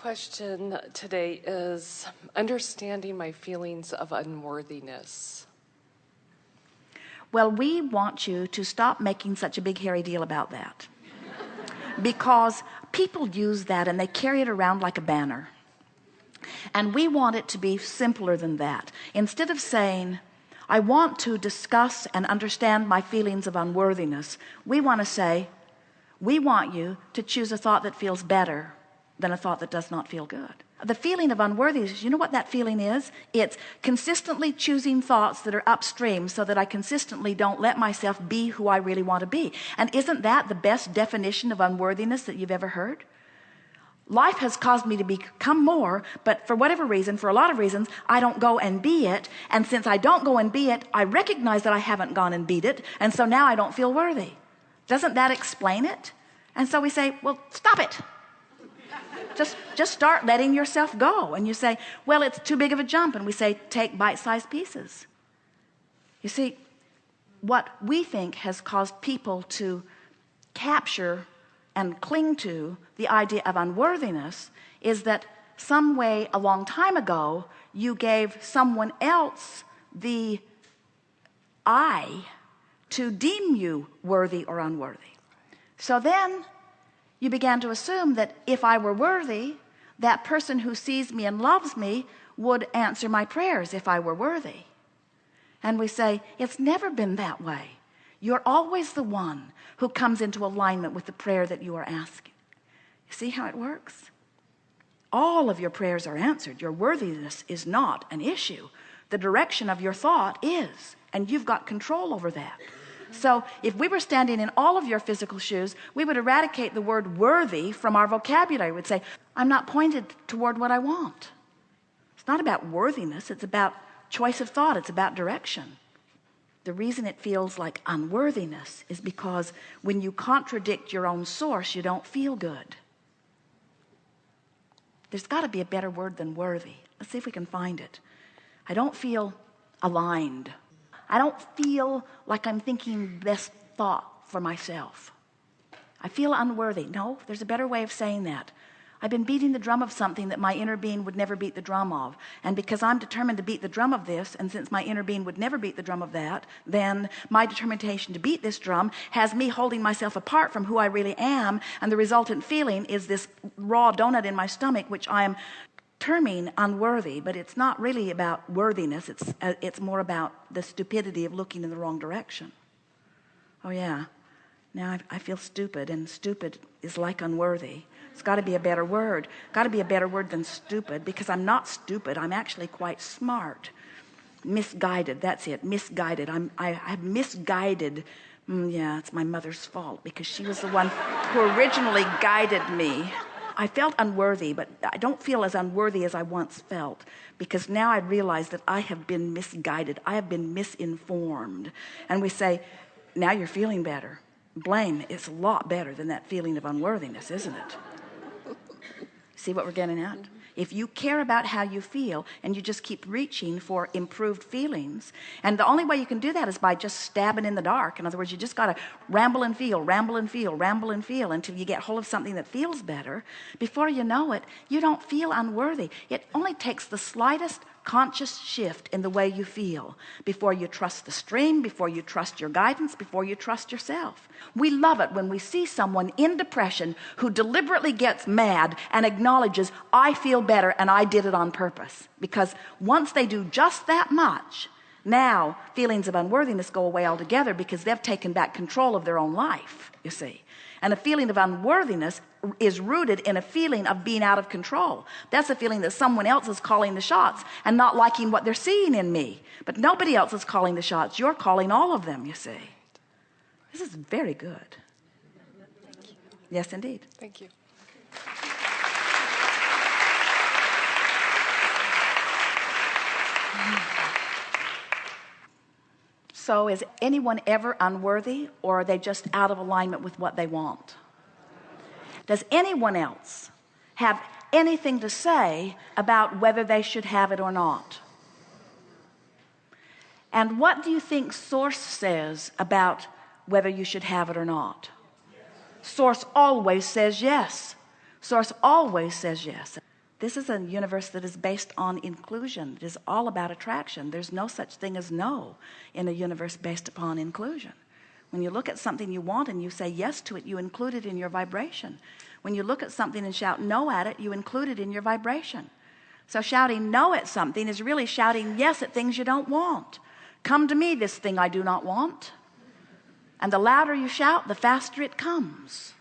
question today is understanding my feelings of unworthiness. Well, we want you to stop making such a big hairy deal about that. Because people use that and they carry it around like a banner. And we want it to be simpler than that. Instead of saying, I want to discuss and understand my feelings of unworthiness, we want to say, we want you to choose a thought that feels better than a thought that does not feel good. The feeling of unworthiness, you know what that feeling is? It's consistently choosing thoughts that are upstream so that I consistently don't let myself be who I really want to be. And isn't that the best definition of unworthiness that you've ever heard? Life has caused me to become more, but for whatever reason, for a lot of reasons, I don't go and be it. And since I don't go and be it, I recognize that I haven't gone and beat it. And so now I don't feel worthy. Doesn't that explain it? And so we say, well, stop it. Just start letting yourself go. And you say, well, it's too big of a jump. And we say, take bite-sized pieces. You see, what we think has caused people to capture and cling to the idea of unworthiness is that some way a long time ago, you gave someone else the I to deem you worthy or unworthy. So then you began to assume that if I were worthy, that person who sees me and loves me would answer my prayers if I were worthy. And we say, it's never been that way. You're always the one who comes into alignment with the prayer that you are asking. You see how it works? All of your prayers are answered. Your worthiness is not an issue. The direction of your thought is, and you've got control over that. So if we were standing in all of your physical shoes, we would eradicate the word worthy from our vocabulary. We'd say, I'm not pointed toward what I want. It's not about worthiness. It's about choice of thought. It's about direction. The reason it feels like unworthiness is because when you contradict your own source, you don't feel good. There's got to be a better word than worthy. Let's see if we can find it. I don't feel aligned. I don't feel like I'm thinking best thought for myself. I feel unworthy. No, there's a better way of saying that. I've been beating the drum of something that my inner being would never beat the drum of. And because I'm determined to beat the drum of this, and since my inner being would never beat the drum of that, then my determination to beat this drum has me holding myself apart from who I really am. And the resultant feeling is this raw donut in my stomach, which I am terming unworthy, but it's not really about worthiness. It's more about the stupidity of looking in the wrong direction. Oh yeah, now I feel stupid, and stupid is like unworthy. It's got to be a better word. Got to be a better word than stupid, because I'm not stupid. I'm actually quite smart. Misguided, that's it. Misguided. I have misguided. Yeah, it's my mother's fault, because she was the one who originally guided me. I felt unworthy, but I don't feel as unworthy as I once felt, because now I realize that I have been misguided. I have been misinformed. And we say, now you're feeling better. Blame is a lot better than that feeling of unworthiness, isn't it? See what we're getting at? If you care about how you feel and you just keep reaching for improved feelings, and the only way you can do that is by just stabbing in the dark. In other words, you just got to ramble and feel, ramble and feel, ramble and feel until you get hold of something that feels better. Before you know it, you don't feel unworthy. It only takes the slightest conscious shift in the way you feel before you trust the stream, before you trust your guidance, before you trust yourself. We love it when we see someone in depression who deliberately gets mad and acknowledges, I feel better and I did it on purpose. Because once they do just that much, now feelings of unworthiness go away altogether, because they've taken back control of their own life, you see. And a feeling of unworthiness is rooted in a feeling of being out of control. That's a feeling that someone else is calling the shots and not liking what they're seeing in me. But nobody else is calling the shots. You're calling all of them, you see. This is very good. Thank you. Yes, indeed. Thank you. So is anyone ever unworthy, or are they just out of alignment with what they want? Does anyone else have anything to say about whether they should have it or not? And what do you think Source says about whether you should have it or not? Source always says yes. Source always says yes. This is a universe that is based on inclusion. It is all about attraction. There's no such thing as no in a universe based upon inclusion. When you look at something you want and you say yes to it, you include it in your vibration. When you look at something and shout no at it, you include it in your vibration. So shouting no at something is really shouting yes at things you don't want. Come to me, this thing I do not want. And the louder you shout, the faster it comes.